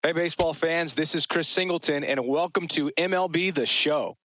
Hey, baseball fans, this is Chris Singleton, and welcome to MLB The Show.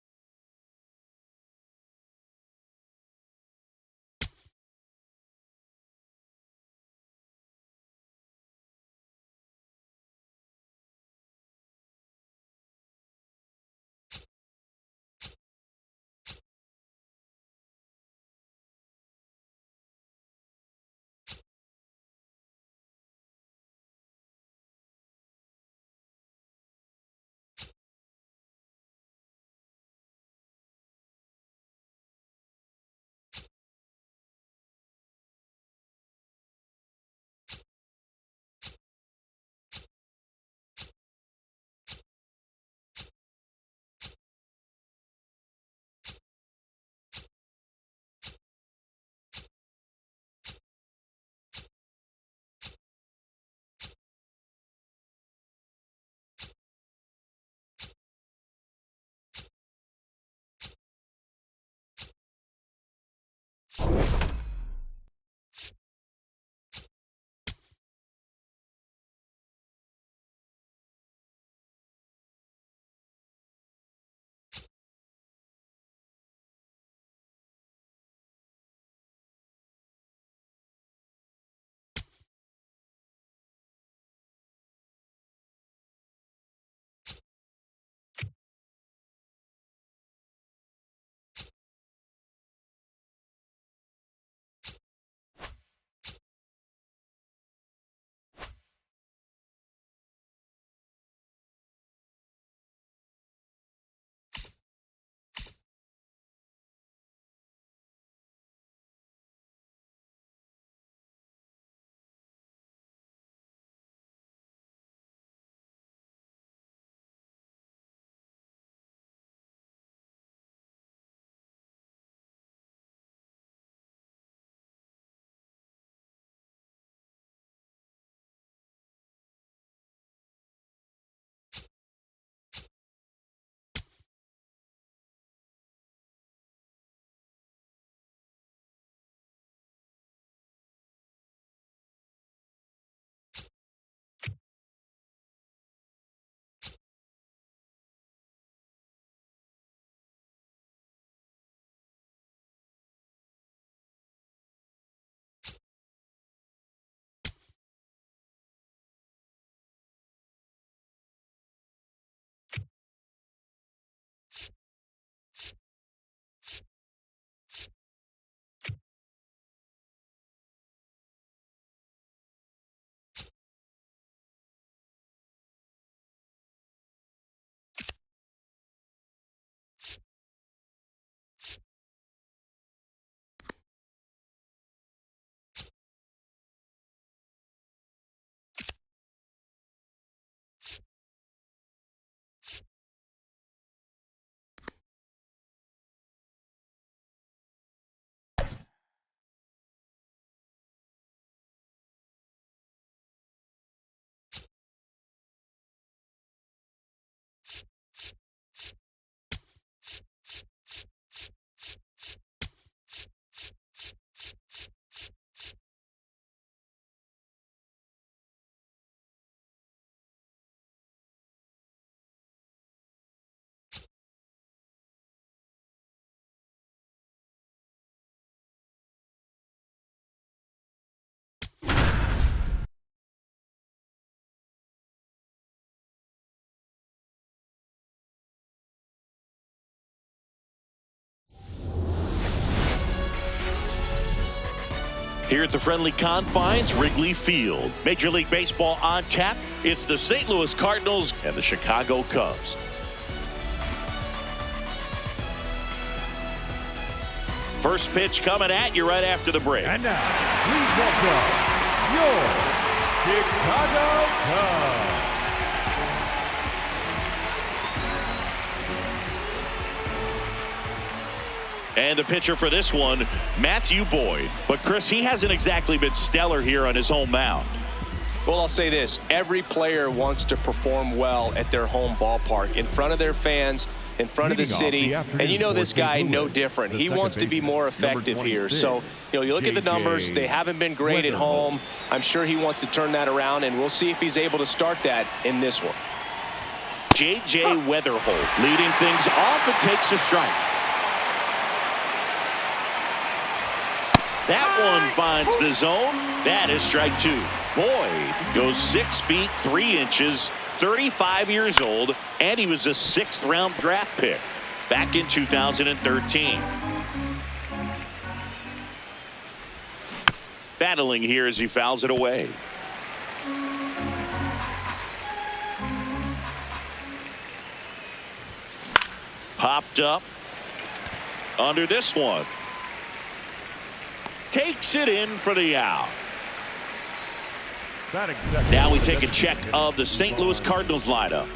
Here at the friendly confines, Wrigley Field. Major League Baseball on tap. It's the St. Louis Cardinals and the Chicago Cubs. First pitch coming at you right after the break. And now, please welcome your Chicago Cubs. And the pitcher for this one, Matthew Boyd. But, Chris, he hasn't exactly been stellar here on his home mound. Well, I'll say this. Every player wants to perform well at their home ballpark, in front of their fans, in front of the city. And you know this guy no different. He wants to be more effective here. So, you look at the numbers. They haven't been great at home. I'm sure he wants to turn that around, and we'll see if he's able to start that in this one. J.J. Weatherholt leading things off and takes a strike. That one finds the zone. That is strike 2. Boyd goes 6 feet 3 inches, 35 years old, and he was a 6th-round draft pick back in 2013. Battling here as he fouls it away. Popped up under this one. Takes it in for the out. Now we take a check of the St. Louis Cardinals lineup.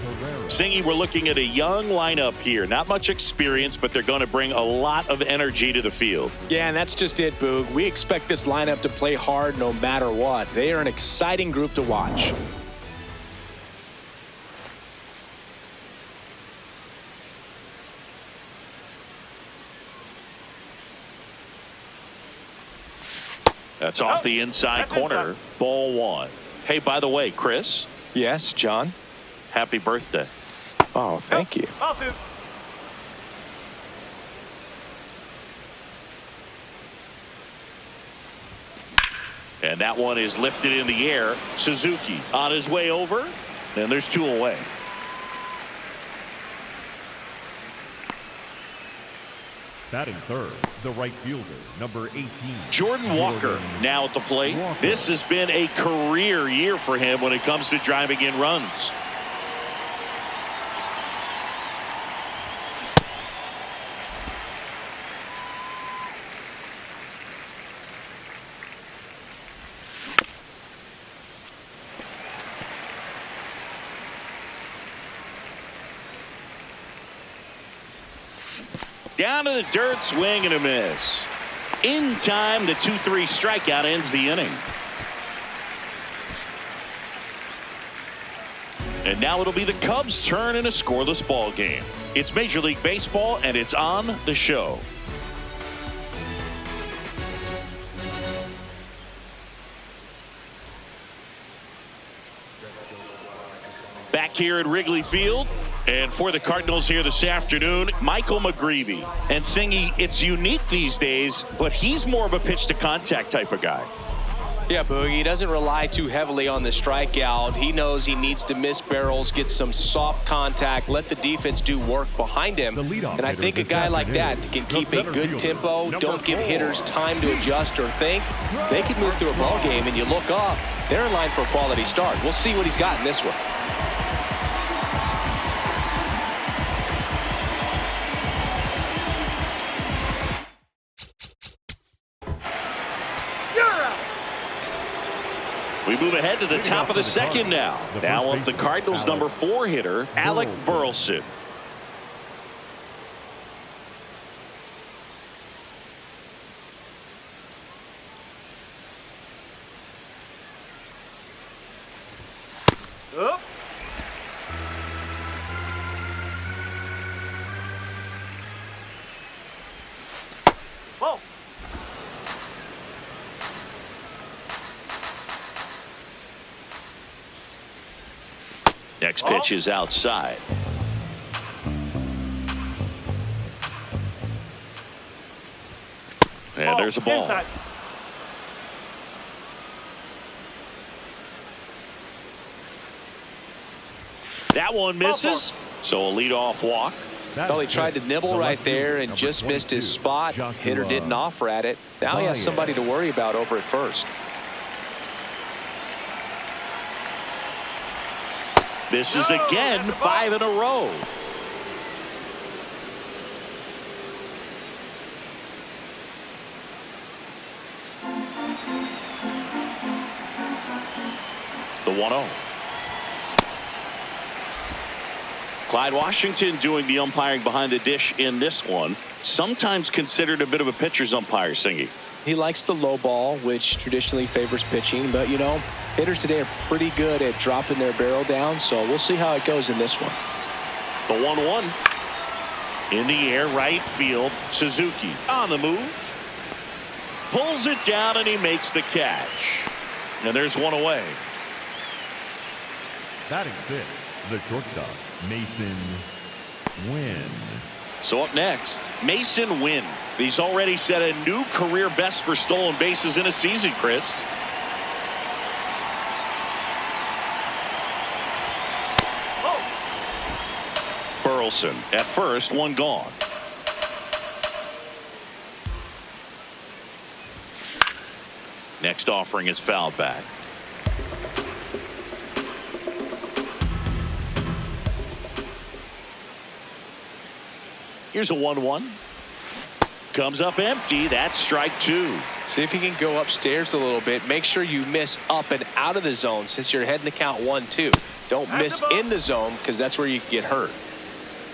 Singy, we're looking at a young lineup here. Not much experience, but they're going to bring a lot of energy to the field. Yeah, and that's just it, Boog. We expect this lineup to play hard no matter what. They are an exciting group to watch. That's off the inside corner. Ball 1. Hey, by the way, Chris. Yes, John. Happy birthday. Oh, thank you. And that one is lifted in the air. Suzuki on his way over. And there's 2 away. Batting third, the right fielder, number 18. Jordan Walker now at the plate. This has been a career year for him when it comes to driving in runs. Down to the dirt, swing and a miss. In time, the 2-3 strikeout ends the inning. And now it'll be the Cubs' turn in a scoreless ball game. It's Major League Baseball, and it's on the show. Back here at Wrigley Field. And for the Cardinals here this afternoon, Michael McGreevy. And Singy, it's unique these days, but he's more of a pitch-to-contact type of guy. Yeah, Boogie, he doesn't rely too heavily on the strikeout. He knows he needs to miss barrels, get some soft contact, let the defense do work behind him. And I think a guy like that can keep a good tempo, don't give hitters time to adjust or think. They can move through a ball game, and you look up, they're in line for a quality start. We'll see what he's got in this one. We move ahead to the top of the second now. Now up the Cardinals' number 4 hitter, Alec Burleson. Up. Whoa. Next pitch is outside. And there's a ball. Inside. That one misses. So a leadoff walk. Well, he tried to nibble right there and just missed his spot. Hitter didn't offer at it. Now he has somebody to worry about over at first. Misses again, 5 in a row. The 1-0. Clyde Washington doing the umpiring behind the dish in this one. Sometimes considered a bit of a pitcher's umpire, Singy. He likes the low ball, which traditionally favors pitching. But, hitters today are pretty good at dropping their barrel down. So we'll see how it goes in this one. The 1-1. In the air, right field. Suzuki on the move. Pulls it down, and he makes the catch. And there's one away. Batting fifth, the shortstop, Mason Wynn. So up next, Mason Wynn. He's already set a new career best for stolen bases in a season, Chris. Burleson at first, one gone. Next offering is fouled back. Here's a 1-1. Comes up empty. That's strike two. See if you can go upstairs a little bit. Make sure you miss up and out of the zone since you're heading to count 1-2. Don't miss in the zone because that's where you can get hurt.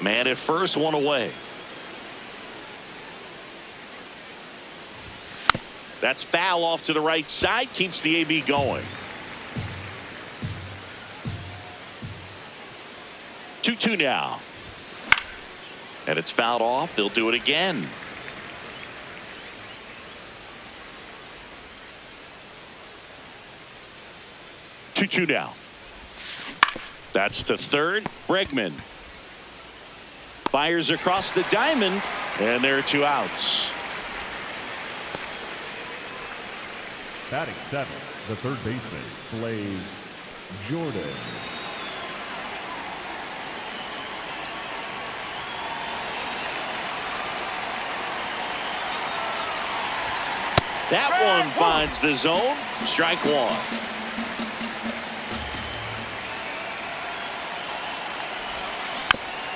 Man at first, one away. That's foul off to the right side. Keeps the AB going. 2-2 now. And it's fouled off. They'll do it again. Two now. That's to third. Bregman fires across the diamond, and there are two outs. Batting seventh, the third baseman, Blaze Jordan. That one finds the zone. Strike one.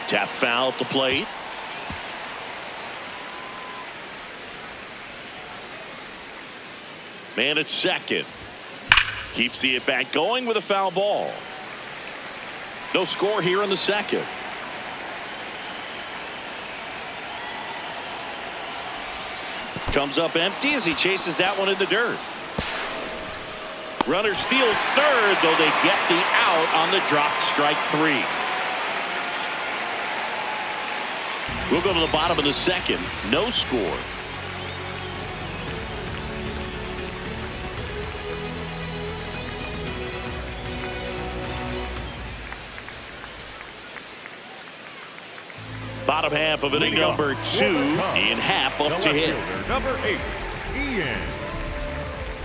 Tap foul at the plate. Man at second. Keeps the at-bat going with a foul ball. No score here in the second. Comes up empty as he chases that one in the dirt. Runner steals third, though they get the out on the drop. Strike three. We'll go to the bottom of the second. No score. Bottom half of inning number two. Ian Happ up to hit. Number 8, Ian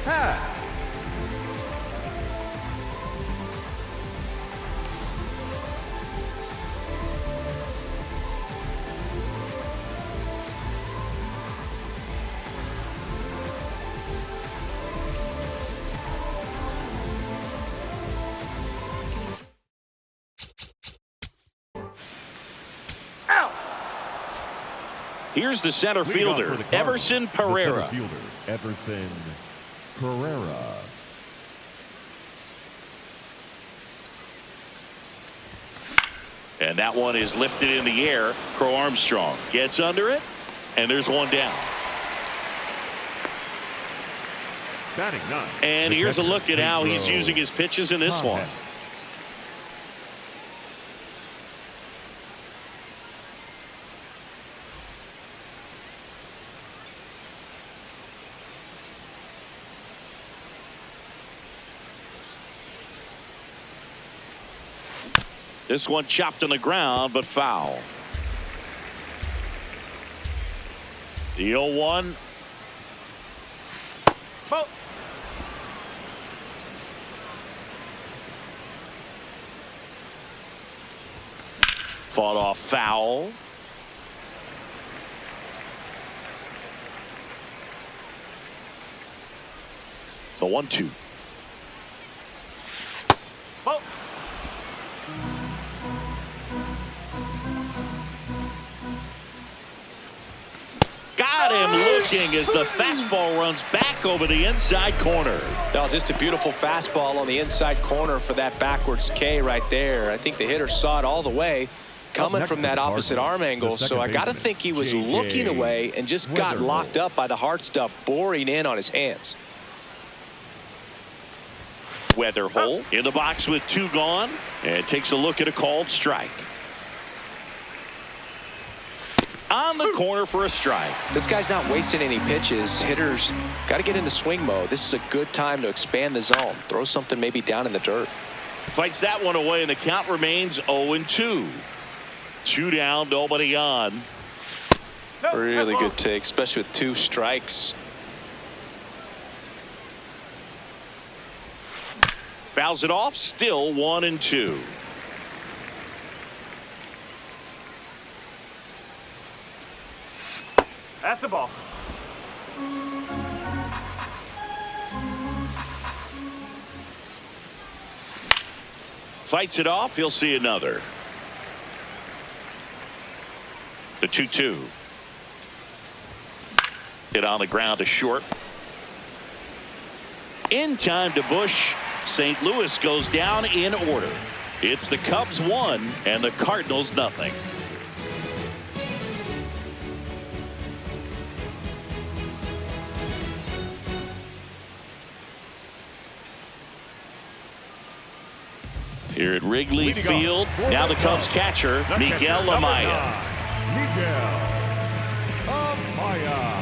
Happ. Here's the center fielder, Everson Pereira. Everson Pereira. And that one is lifted in the air. Crow Armstrong gets under it, and there's one down. Batting nine. And here's a look at how he's using his pitches in this one. This one chopped on the ground, but foul. The 0-1. Oh. Fought off foul. The 1-2. Oh. Got him looking as the fastball runs back over the inside corner. Well, just a beautiful fastball on the inside corner for that backwards K right there. I think the hitter saw it all the way coming from that opposite arm angle. So I got to think he was looking away and just got locked up by the hard stuff boring in on his hands. Weatherhole in the box with two gone and takes a look at a called strike. on the corner for a strike. This guy's not wasting any pitches. Hitters got to get into swing mode. This is a good time to expand the zone. Throw something maybe down in the dirt. Fights that one away, and the count remains 0-2. 2 down, nobody on. Really good take, especially with 2 strikes. Fouls it off, still 1-2. That's a ball. Fights it off, he'll see another. The 2-2. Hit on the ground to short. In time to Bush. St. Louis goes down in order. It's the Cubs 1 and the Cardinals nothing. Here at Wrigley Field, now the Cubs catcher, Miguel Amaya. Miguel Amaya.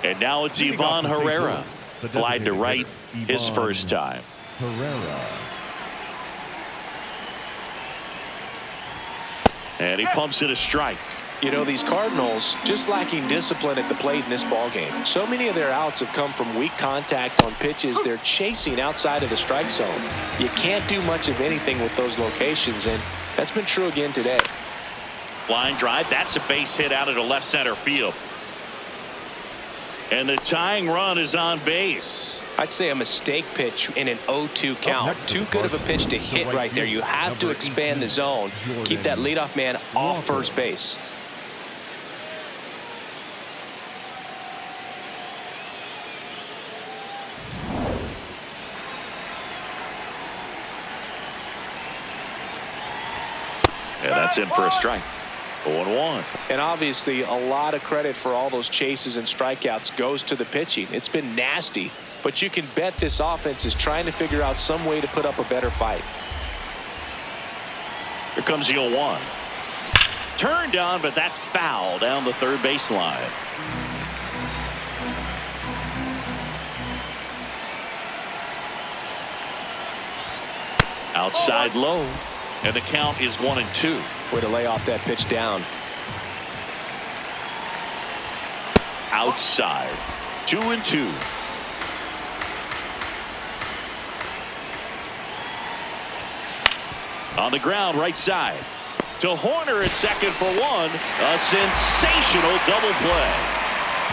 And now it's Ivan Herrera. Flied to right his first time. Herrera. And he pumps it a strike. You know, these Cardinals just lacking discipline at the plate in this ballgame. So many of their outs have come from weak contact on pitches they're chasing outside of the strike zone. You can't do much of anything with those locations, and that's been true again today. Line drive, that's a base hit out into left center field. And the tying run is on base. I'd say a mistake pitch in an 0-2 count. Too good of a pitch to hit right there. You have to expand the zone. Keep that leadoff man off first base. And that's in for a strike. 0-1. And obviously a lot of credit for all those chases and strikeouts goes to the pitching. It's been nasty, but you can bet this offense is trying to figure out some way to put up a better fight. Here comes the 0-1. Turned on, but that's foul down the third baseline. Outside low, and the count is 1-2. Way to lay off that pitch down. Outside, 2-2. On the ground, right side. To Horner at second for one. A sensational double play.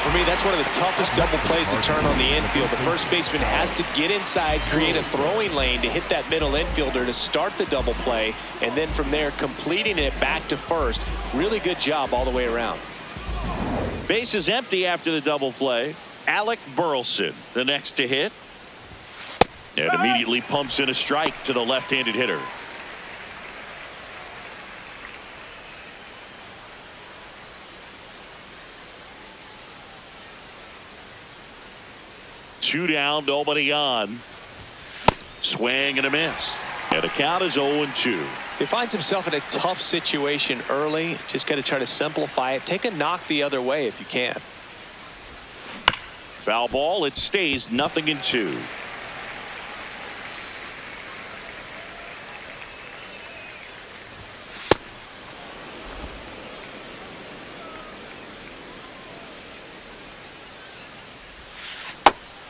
For me, that's one of the toughest double plays to turn on the infield. The first baseman has to get inside, create a throwing lane to hit that middle infielder to start the double play, and then from there completing it back to first. Really good job all the way around. Base is empty after the double play. Alec Burleson, the next to hit. And immediately pumps in a strike to the left-handed hitter. Two down, nobody on. Swing and a miss. And the count is 0-2. He finds himself in a tough situation early. Just got to try to simplify it. Take a knock the other way if you can. Foul ball. It stays 0-2.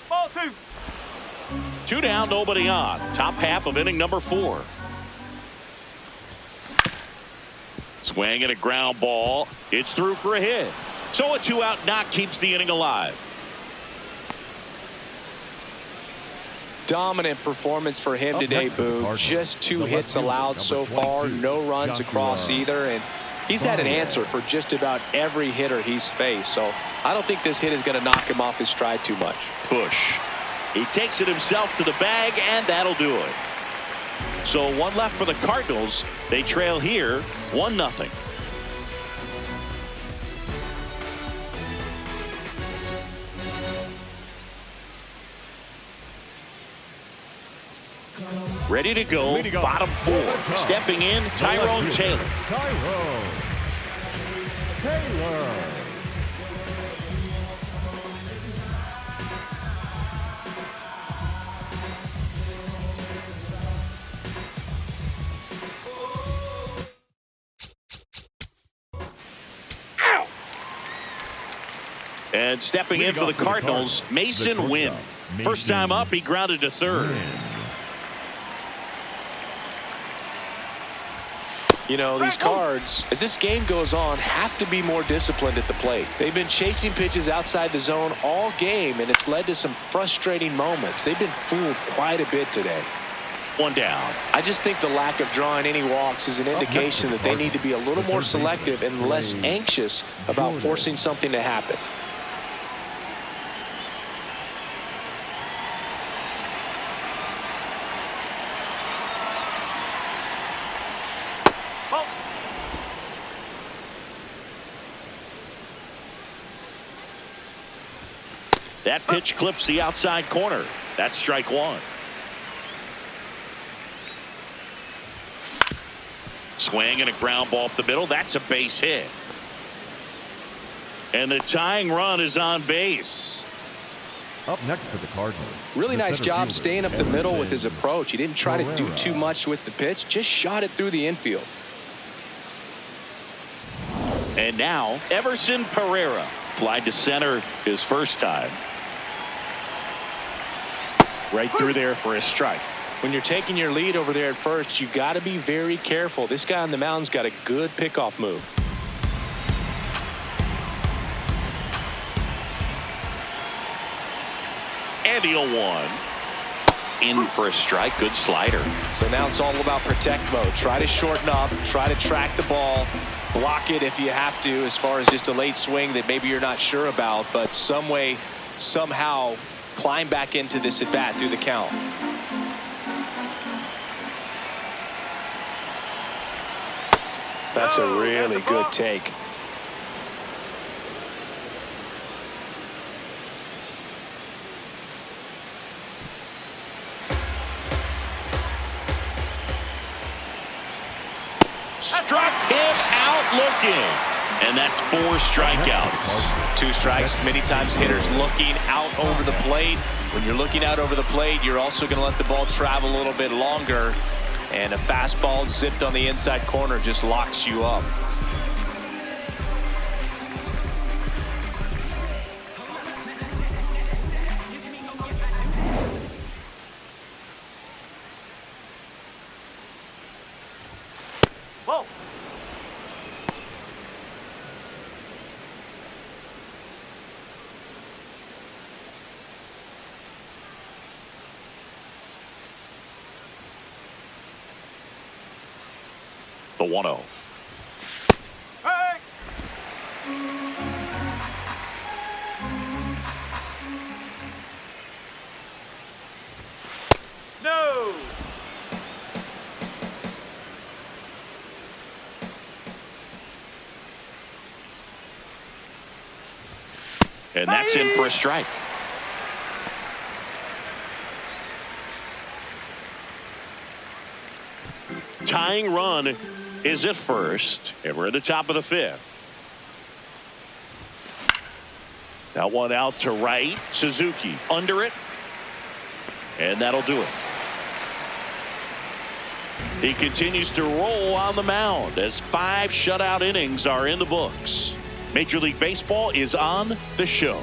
Ball 2. Two down, nobody on. Top half of inning number 4. Swing and a ground ball. It's through for a hit. So a 2-out knock keeps the inning alive. Dominant performance for him today, Boo. Just 2 hits allowed so far. No runs across either. And he's had an answer for just about every hitter he's faced. So I don't think this hit is going to knock him off his stride too much. Bush. He takes it himself to the bag, and that'll do it. So one left for the Cardinals. They trail here 1-0. Ready to go, bottom four. Stepping in, Tyrone Taylor. Tyrone Taylor. And stepping in for the Cardinals, Mason Wynn. First time up, he grounded to third. You know, these Cards, as this game goes on, have to be more disciplined at the plate. They've been chasing pitches outside the zone all game, and it's led to some frustrating moments. They've been fooled quite a bit today. One down. I just think the lack of drawing any walks is an indication that they need to be a little more selective and less anxious about forcing something to happen. That pitch clips the outside corner. That's strike one. Swing and a ground ball up the middle. That's a base hit. And the tying run is on base. Up next for the Cardinals. Really nice job fielder, staying up the middle with his approach. He didn't try to do too much with the pitch, just shot it through the infield. And now Everson Pereira flied to center his first time. Right through there for a strike. When you're taking your lead over there at first, you got to be very careful. This guy on the mound's got a good pickoff move. And the 0-1. In for a strike. Good slider. So now it's all about protect mode. Try to shorten up, try to track the ball, block it if you have to, as far as just a late swing that maybe you're not sure about, but some way, somehow climb back into this at bat through the count. That's a really good take. Struck him out looking. And that's 4 strikeouts. 2 strikes. Many times hitters looking out over the plate. When you're looking out over the plate, you're also going to let the ball travel a little bit longer. And a fastball zipped on the inside corner just locks you up. Whoa. The 1-0. Hey. No. And that's in for a strike. Tying run is at first, and we're at the top of the 5th. That one out to right. Suzuki under it, and that'll do it. He continues to roll on the mound as 5 shutout innings are in the books. Major League Baseball is on the show.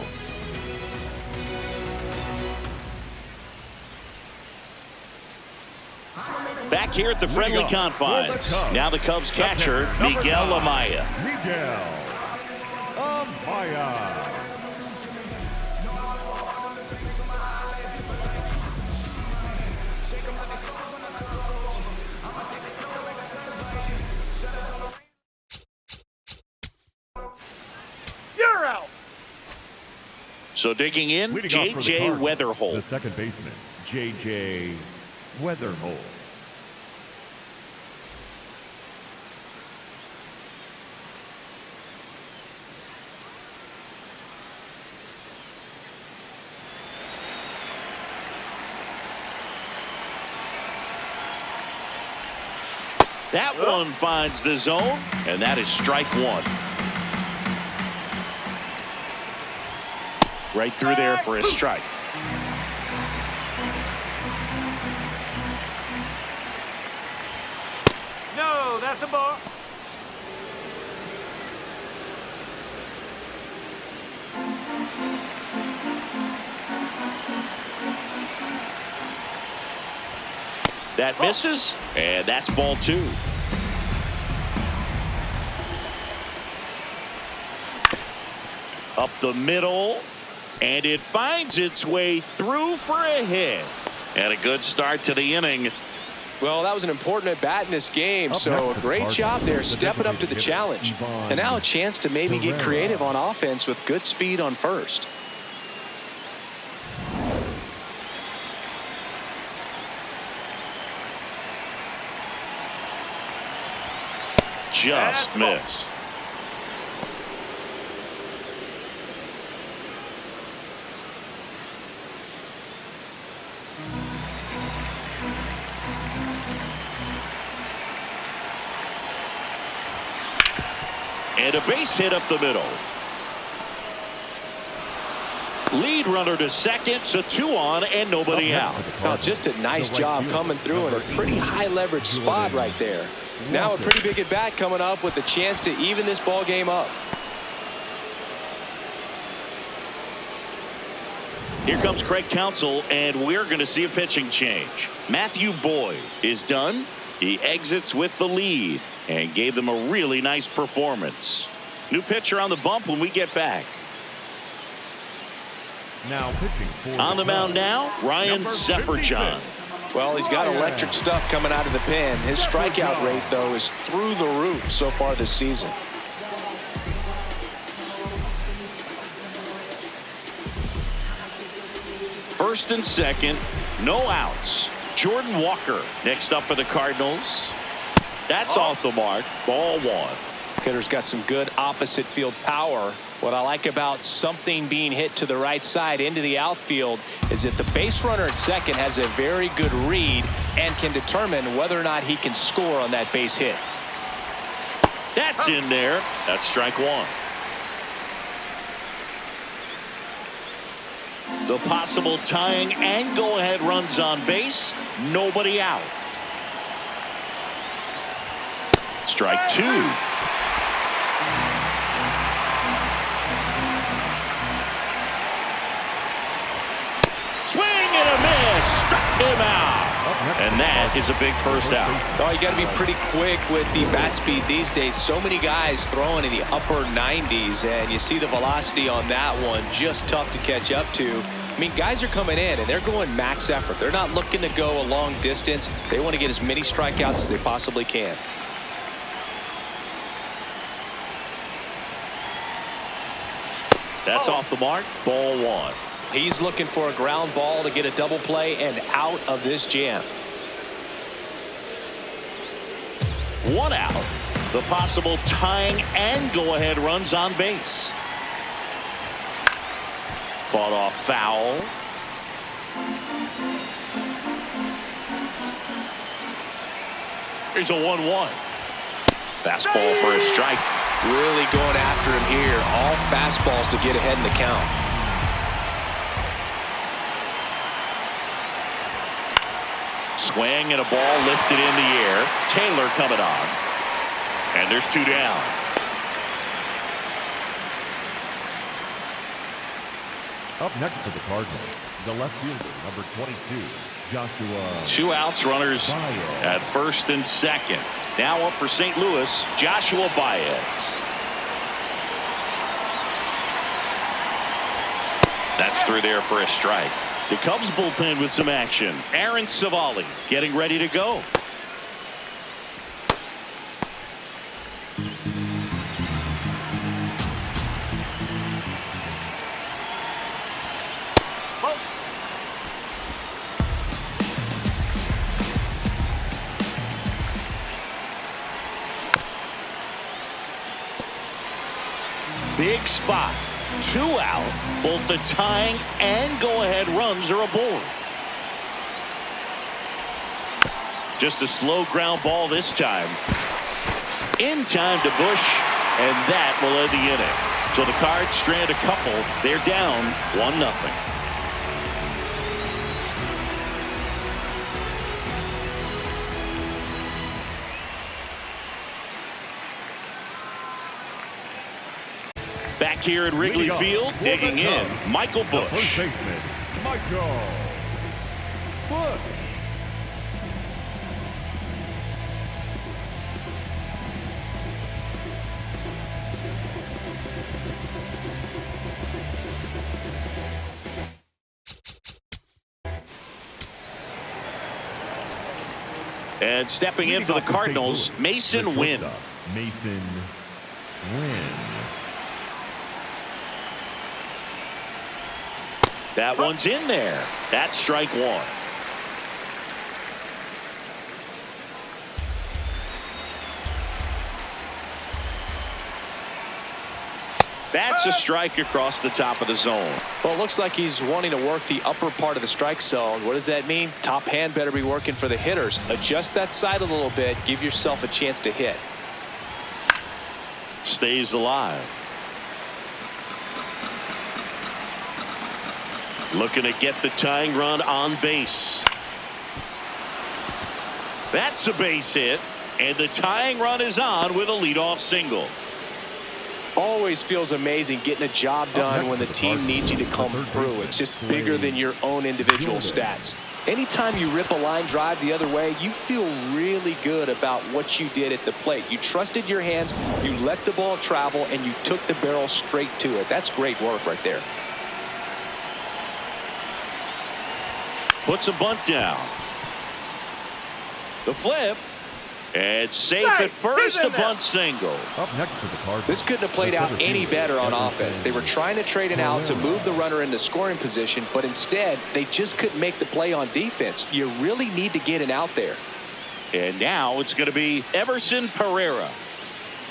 Back here at the friendly confines. Now the Cubs catcher, Miguel Amaya. Miguel Amaya. You're out. So digging in, Leading off for the J.J. Cardinals, Weatherholt. the second baseman, J.J. Weatherholt. That one finds the zone, and that is strike one. Right through there for a strike. No, that's a ball. That misses, and that's ball two. Up the middle, and it finds its way through for a hit. And a good start to the inning. Well, that was an important at bat in this game, so a great job there stepping up to the challenge. And now a chance to maybe get creative on offense with good speed on first. Just missed. And a base hit up the middle. Lead runner to second, so 2 on and nobody out. Now, just a nice job coming through in a pretty high leverage spot right there. Now a pretty big at bat coming up with a chance to even this ball game up. Here comes Craig Counsell, and we're going to see a pitching change. Matthew Boyd is done. He exits with the lead and gave them a really nice performance. New pitcher on the bump when we get back. Now pitching for on the mound now, Ryan Sefferjohn. Well, he's got electric stuff coming out of the pen. His strikeout rate, though, is through the roof so far this season. First and second, no outs. Jordan Walker next up for the Cardinals. That's off the mark. Ball one. Hitter's got some good opposite field power. What I like about something being hit to the right side into the outfield is that the base runner at second has a very good read and can determine whether or not he can score on that base hit. That's in there. That's strike one. The possible tying and go-ahead runs on base. Nobody out. Strike two. Swing and a miss. Struck him out. And that is a big first out. Oh, you got to be pretty quick with the bat speed these days. So many guys throwing in the upper 90s, and you see the velocity on that one. Just tough to catch up to. I mean, guys are coming in, and they're going max effort. They're not looking to go a long distance. They want to get as many strikeouts as they possibly can. That's off the mark. Ball one. He's looking for a ground ball to get a double play and out of this jam. One out. The possible tying and go-ahead runs on base. Fought off foul. Here's a 1-1. Fastball for a strike. Really going after him here. All fastballs to get ahead in the count. Swing and a ball lifted in the air. Taylor coming on. And there's 2 down. Up next for the Cardinals, the left fielder, number 22, Joshua. 2 outs, runners at first and second. Now up for St. Louis, Joshua Baez. That's through there for a strike. The Cubs bullpen with some action. Aaron Savali getting ready to go. Big spot. 2 out. Both the tying and go-ahead runs are aboard. Just a slow ground ball this time. In time to Bush, and that will end the inning. So the Cards strand a couple. They're down 1-0. Back here at Wrigley Field, digging in, Michael Bush. First baseman, Michael Bush. And stepping in for the Cardinals, Mason Wynn. Mason Wynn. That one's in there. That's strike one. That's a strike across the top of the zone. Well, it looks like he's wanting to work the upper part of the strike zone. What does that mean? Top hand better be working for the hitters. Adjust that side a little bit. Give yourself a chance to hit. Stays alive. Looking to get the tying run on base. That's a base hit. And the tying run is on with a leadoff single. Always feels amazing getting a job done when the team needs you to come through. It's just bigger than your own individual stats. Anytime you rip a line drive the other way, you feel really good about what you did at the plate. You trusted your hands, you let the ball travel, and you took the barrel straight to it. That's great work right there. Puts a bunt down. The flip. And safe at first, a bunt single. Up next for the Cardinals. This couldn't have played out any better on offense. They were trying to trade it out to move the runner into scoring position, but instead they just couldn't make the play on defense. You really need to get it out there. And now it's going to be Everson Pereira.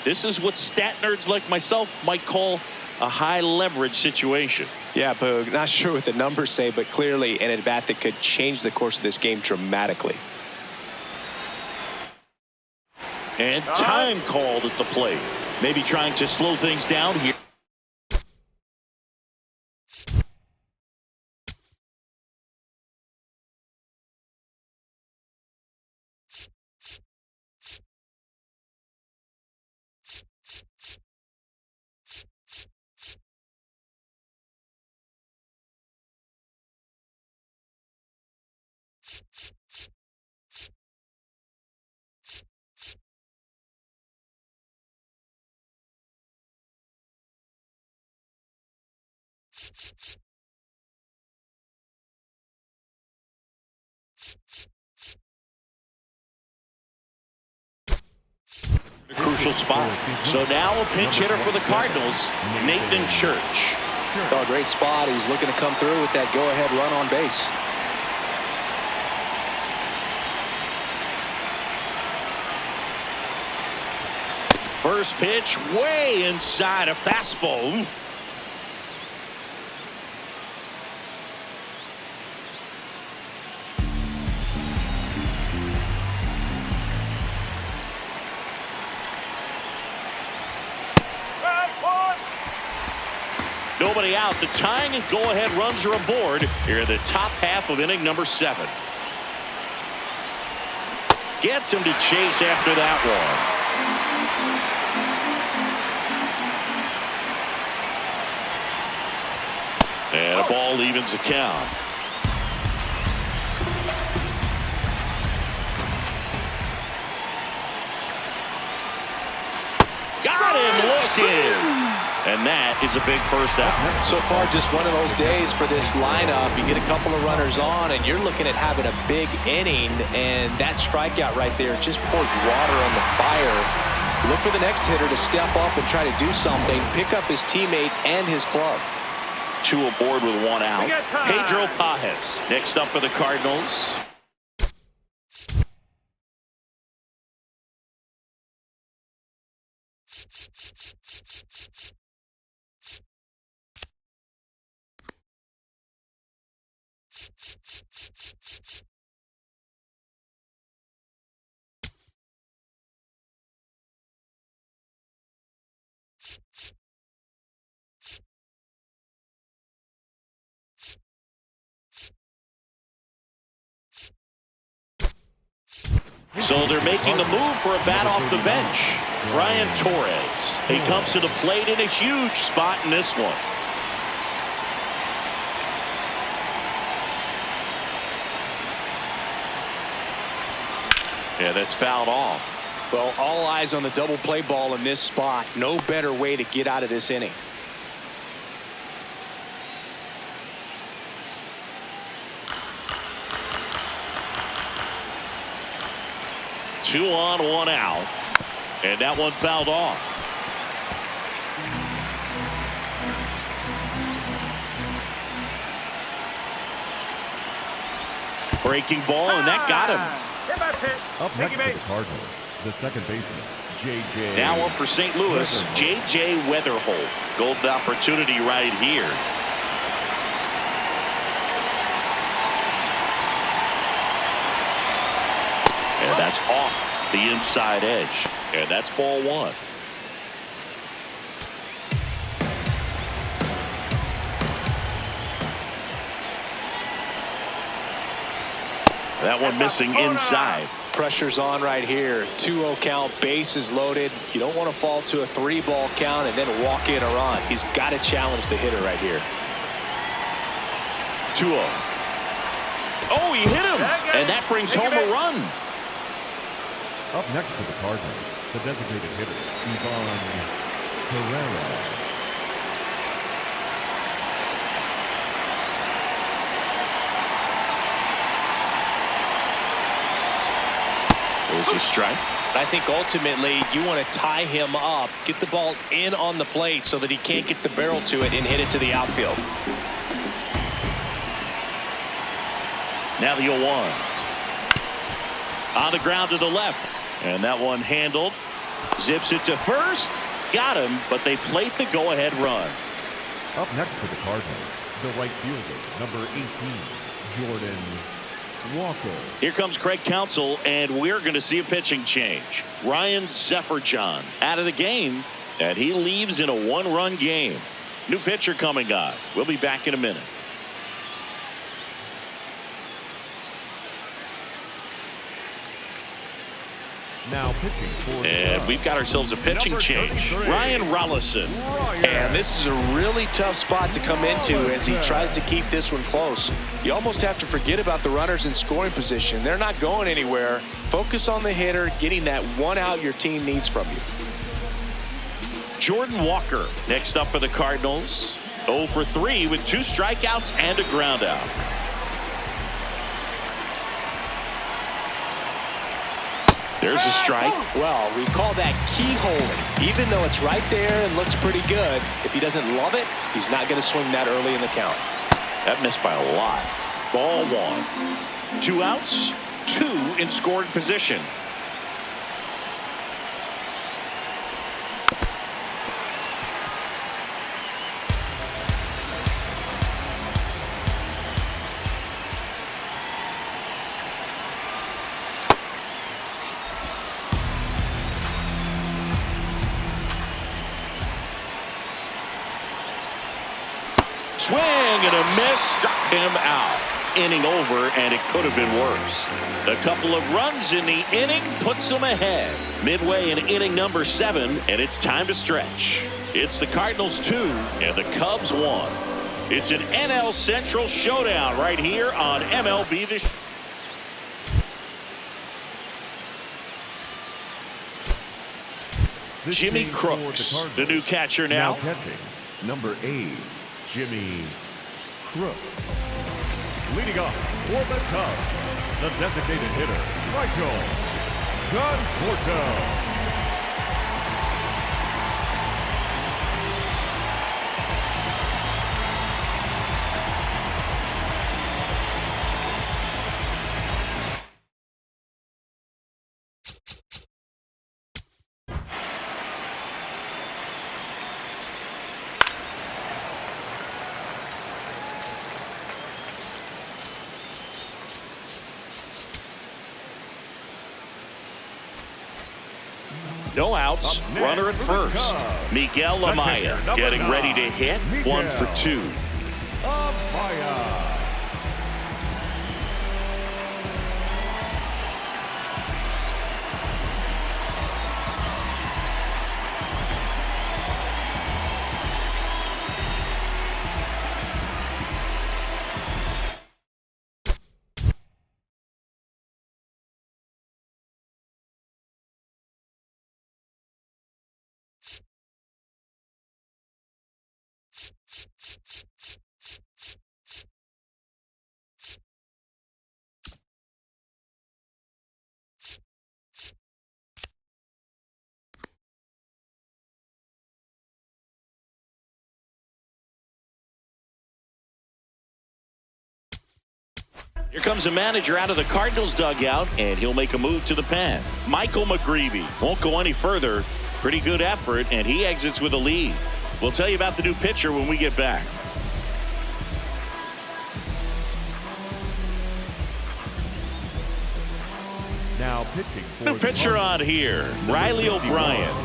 This is what stat nerds like myself might call a high leverage situation. Yeah, Boog, not sure what the numbers say, but clearly an at-bat that could change the course of this game dramatically. And time called at the plate. Maybe trying to slow things down here. A crucial spot. So now a pinch hitter for the Cardinals, Nathan Church. Oh, great spot. He's looking to come through with that go-ahead run on base. First pitch way inside a fastball. Nobody out. The tying and go-ahead runs are aboard here in the top half of inning number 7. Gets him to chase after that one. And a ball evens the count. Got him looking. And that is a big first out. So far, just one of those days for this lineup. You get a couple of runners on, and you're looking at having a big inning, and that strikeout right there just pours water on the fire. Look for the next hitter to step up and try to do something, pick up his teammate and his glove. 2 aboard with 1 out. Pedro Pajes next up for the Cardinals. So they're making a move for a bat off the bench. Brian Torres. He comes to the plate in a huge spot in this one. Yeah, that's fouled off. Well, all eyes on the double play ball in this spot. No better way to get out of this inning. 2 on, 1 out. And that one fouled off. Breaking ball, and that got him. Up next for the Cardinals, the second baseman, J.J. Now up for St. Louis, J.J. Weatherholt. Golden opportunity right here. And that's off the inside edge. And that's ball 1. That one missing inside. Pressure's on right here. 2-0 count, bases loaded. You don't want to fall to a 3-ball count and then walk in a run. He's got to challenge the hitter right here. 2-0. Oh, he hit him, and that brings home a run. Up next for the Cardinals, the designated hitter, Ivan Herrera. There's a strike. I think ultimately you want to tie him up, get the ball in on the plate so that he can't get the barrel to it and hit it to the outfield. Now the 0-1. On the ground to the left. And that one handled. Zips it to first. Got him, but they plate the go-ahead run. Up next for the Cardinals, the right fielder, number 18, Jordan Walker. Here comes Craig Counsell, and we're going to see a pitching change. Ryan Zefferjon out of the game, and he leaves in a 1-run game. New pitcher coming on. We'll be back in a minute. Now pitching for and we've got ourselves a pitching change. Ryan Rollison. And this is a really tough spot to come into as he tries to keep this one close. You almost have to forget about the runners in scoring position. They're not going anywhere. Focus on the hitter, getting that 1 out your team needs from you. Jordan Walker next up for the Cardinals. 0 for 3 with 2 strikeouts and a ground out. There's a strike. Well, we call that keyholing. Even though it's right there and looks pretty good, if he doesn't love it, he's not going to swing that early in the count. That missed by a lot. Ball 1. 2 outs, 2 in scoring position. Swing and a miss, struck him out. Inning over, and it could have been worse. A couple of runs in the inning puts them ahead. Midway in inning number 7, and it's time to stretch. It's the Cardinals 2 and the Cubs 1. It's an NL Central showdown right here on MLB this. Jimmy Crooks, the new catcher now. Catching, number 8, Jimmy Crooks. Leading up for the Cubs, the designated hitter, Michael Conforto. No outs, runner at first. Miguel Amaya getting ready to hit. 1 for 2. Amaya. Here comes the manager out of the Cardinals dugout, and he'll make a move to the pen. Michael McGreevy won't go any further. Pretty good effort, and he exits with a lead. We'll tell you about the new pitcher when we get back. Now pitching for New pitcher on here, Riley O'Brien.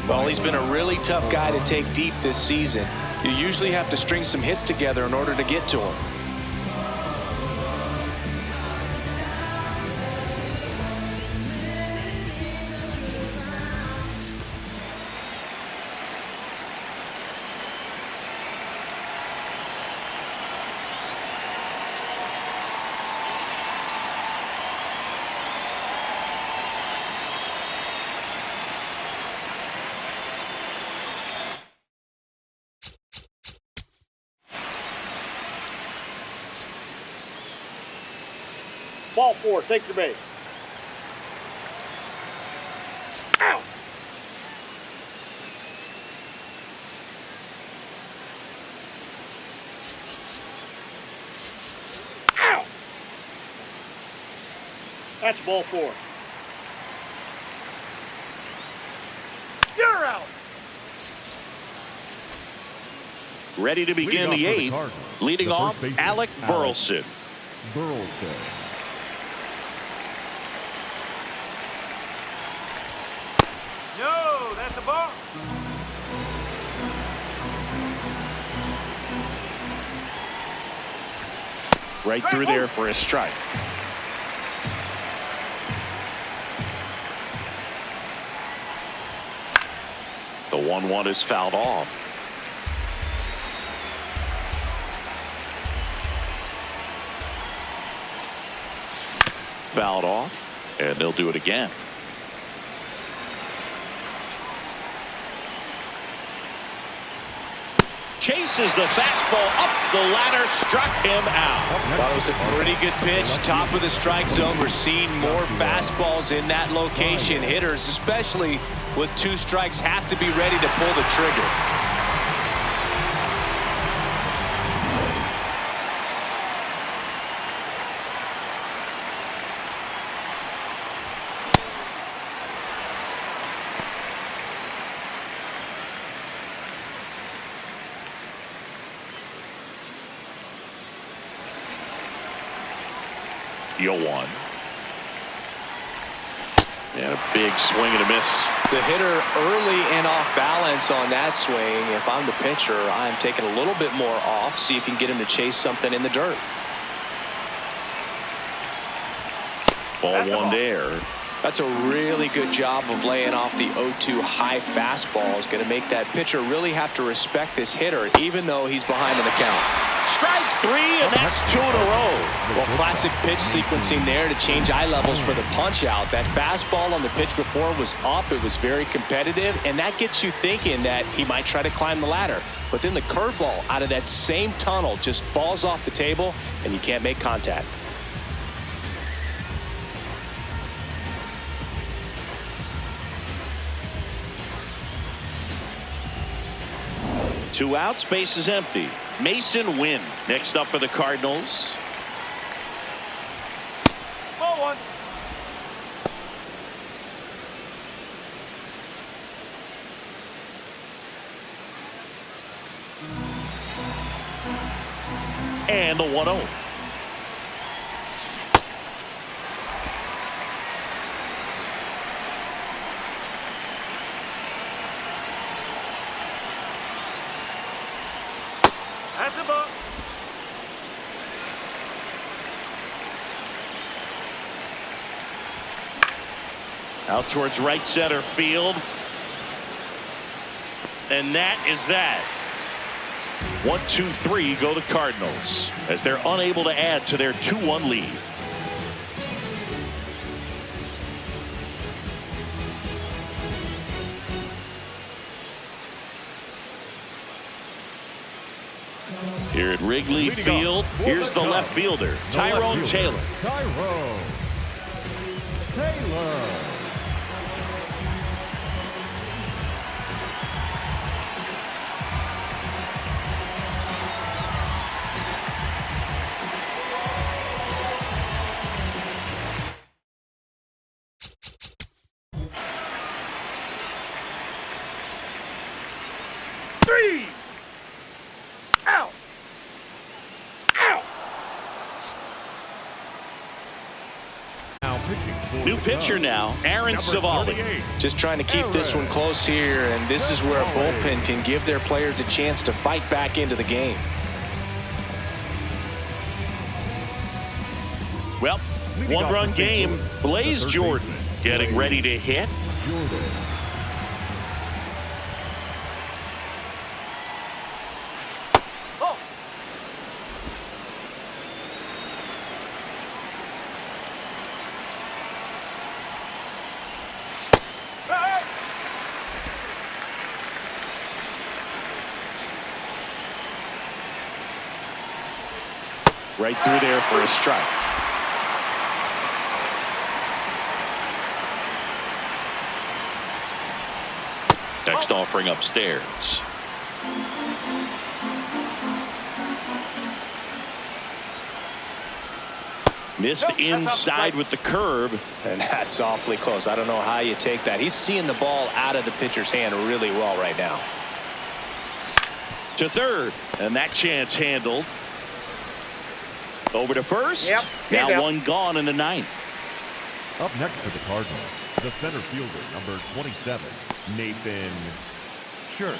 Well, he's been a really tough guy to take deep this season. You usually have to string some hits together in order to get to him. Ball 4, take your base. Ow! Ow! That's ball 4. You're out! Ready to begin the 8th. Leading off, Alec Burleson. No, that's a ball. Right through there for a strike. The 1-1 is fouled off. Fouled off, and they'll do it again. Chases the fastball up the ladder, struck him out. That was a pretty good pitch, top of the strike zone. We're seeing more fastballs in that location. Hitters, especially with 2 strikes, have to be ready to pull the trigger. One. And a big swing and a miss. The hitter early and off balance on that swing. If I'm the pitcher, I'm taking a little bit more off. See if you can get him to chase something in the dirt. Ball 1 there. That's a really good job of laying off the 0-2 high fastball. Is going to make that pitcher really have to respect this hitter, even though he's behind in the count. Strike 3, and that's 2 in a row. Well, classic pitch sequencing there to change eye levels for the punch out. That fastball on the pitch before was up. It was very competitive, and that gets you thinking that he might try to climb the ladder. But then the curveball out of that same tunnel just falls off the table, and you can't make contact. Two outs, base is empty. Mason Wynn next up for the Cardinals. Ball 1. And the 1-0. That's a ball. Out towards right center field. And that is that. 1, 2, 3 go the Cardinals as they're unable to add to their 2-1 lead. Here at Wrigley Field, here's the left fielder, Tyrone Taylor. Tyrone Taylor. New pitcher now, Aaron Savali. Just trying to keep this one close here, and this is where a bullpen can give their players a chance to fight back into the game. Well, one-run game. Blaze Jordan getting ready to hit. Right through there for a strike. Next offering upstairs. Missed inside with the curve. And that's awfully close. I don't know how you take that. He's seeing the ball out of the pitcher's hand really well right now. To third, and that chance handled. Over to first. Yep. Now one gone in the ninth. Up next for the Cardinals, the center fielder, number 27, Nathan Schertz.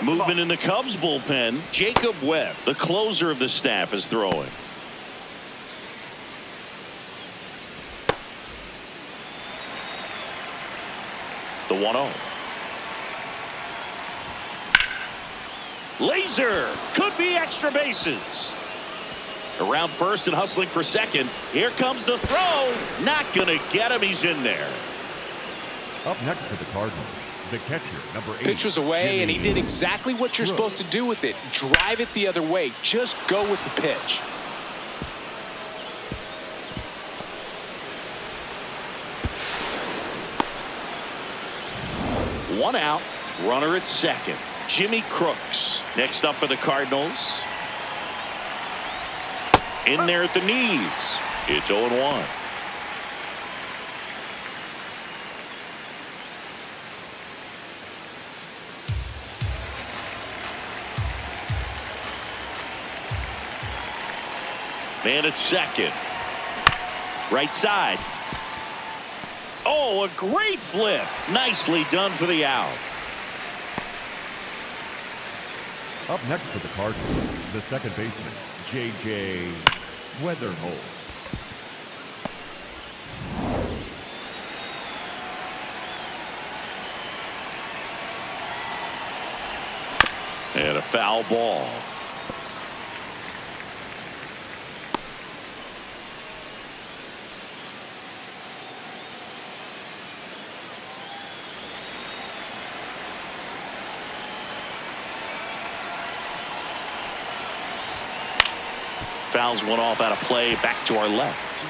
Movement in the Cubs bullpen. Jacob Webb, the closer of the staff, is throwing. The 1-0. Laser could be extra bases. Around first and hustling for second. Here comes the throw. Not going to get him. He's in there. Up next for the Cardinals, the catcher, number 8. Pitch was away, and he did exactly what you're supposed to do with it. Drive it the other way. Just go with the pitch. One out, runner at second. Jimmy Crooks next up for the Cardinals. In there at the knees. It's 0-1. Man at second. Right side. Oh, a great flip. Nicely done for the out. Up next for the Cardinals, the second baseman, J.J. Weatherholt. And a foul ball. Fouls one off out of play. Back to our left.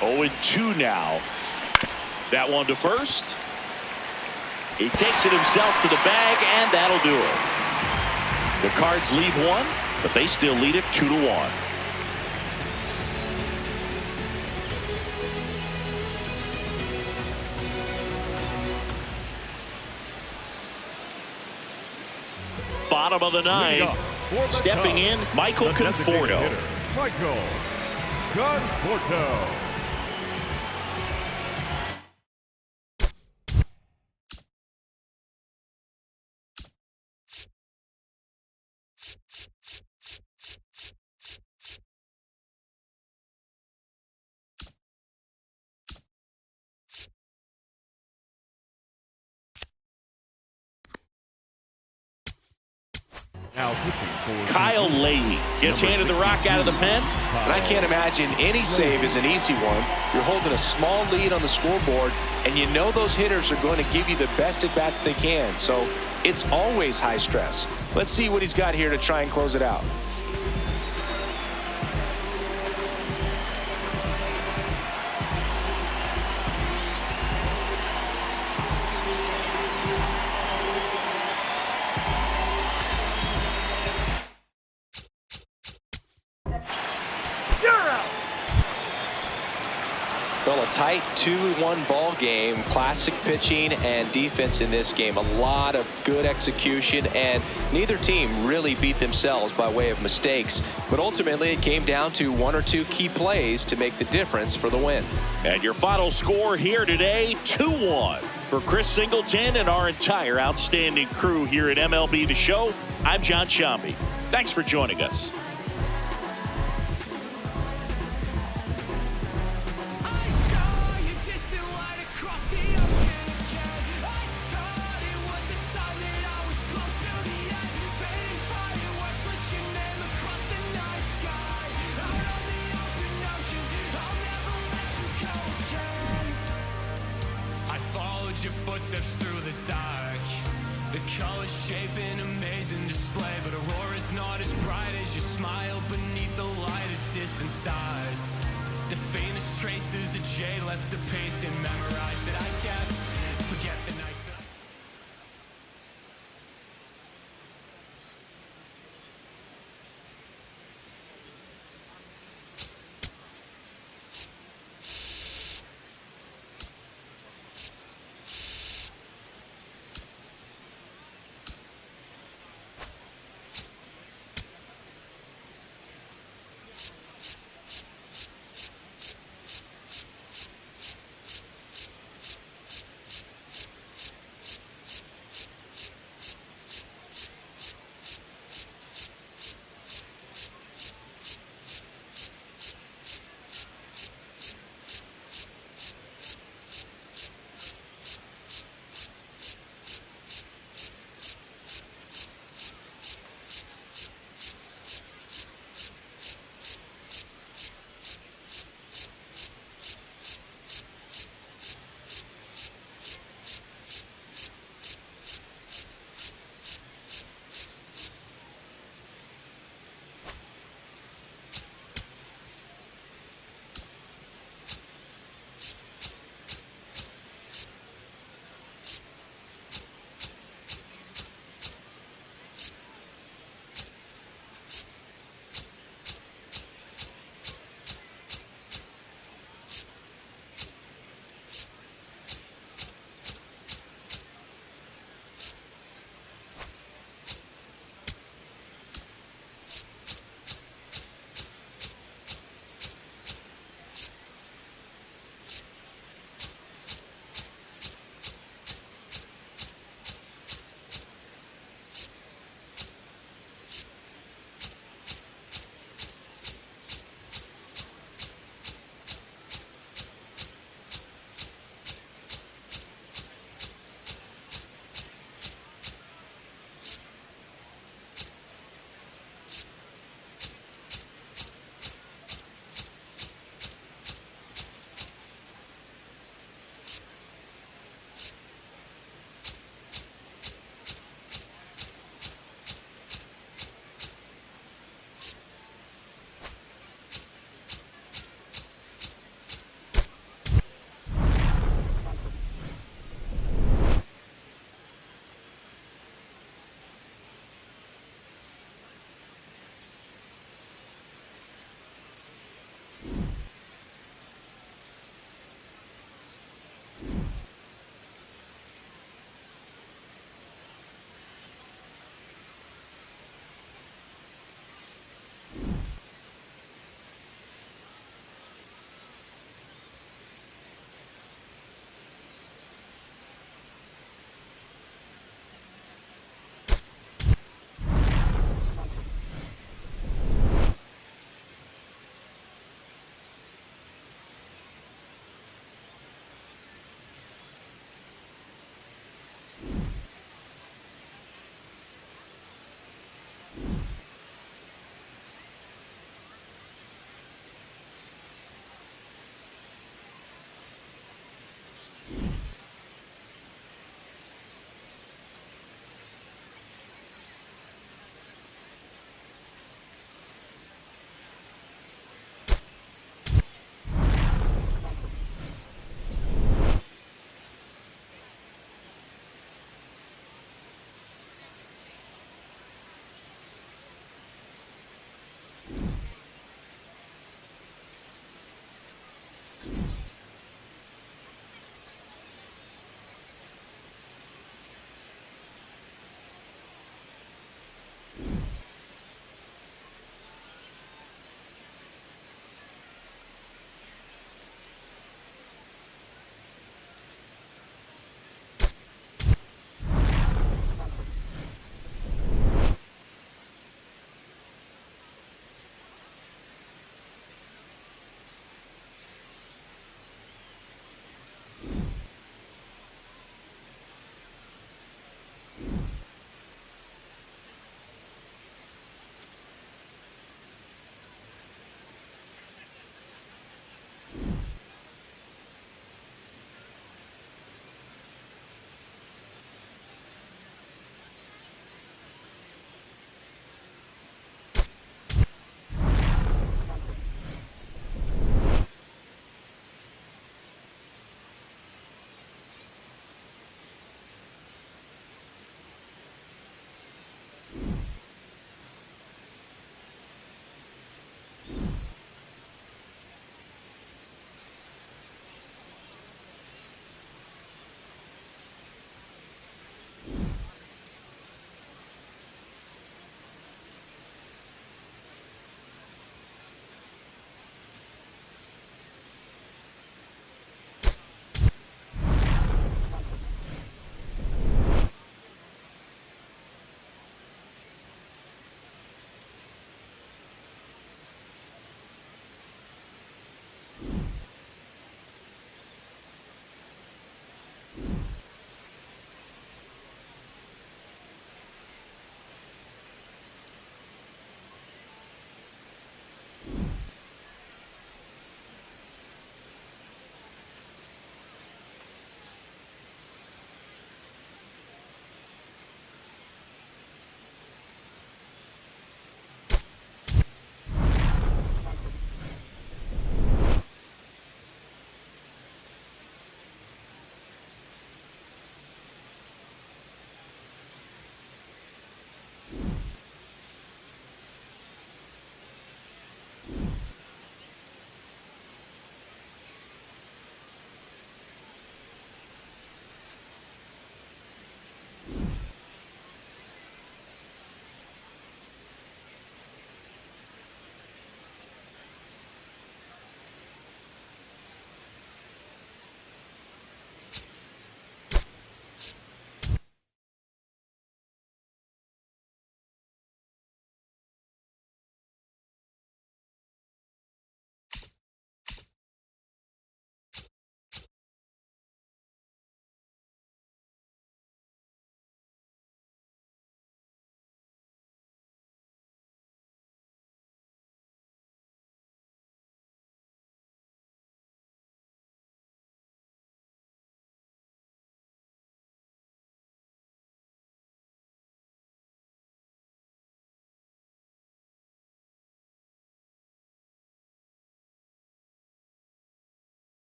0-2 now. That one to first. He takes it himself to the bag, and that'll do it. The Cards lead one, but they still lead it 2-1. Bottom of the ninth. Stepping in, Michael Conforto. Michael Conforto. Now Kyle Leahy gets handed the rock out of the pen. And I can't imagine any save is an easy one. You're holding a small lead on the scoreboard, and you know those hitters are going to give you the best at-bats they can. So it's always high stress. Let's see what he's got here to try and close it out. Well, a A tight 2-1 ball game. Classic pitching and defense in this game. A lot of good execution, and neither team really beat themselves by way of mistakes. But ultimately, it came down to one or two key plays to make the difference for the win. And your final score here today, 2-1. For Chris Singleton and our entire outstanding crew here at MLB The Show, I'm John Shambi. Thanks for joining us. Your footsteps through the dark, the colors shaping amazing display, but aurora's not as bright as your smile beneath the light of distant stars. The faintest traces that jade left to paint and memorize that I kept.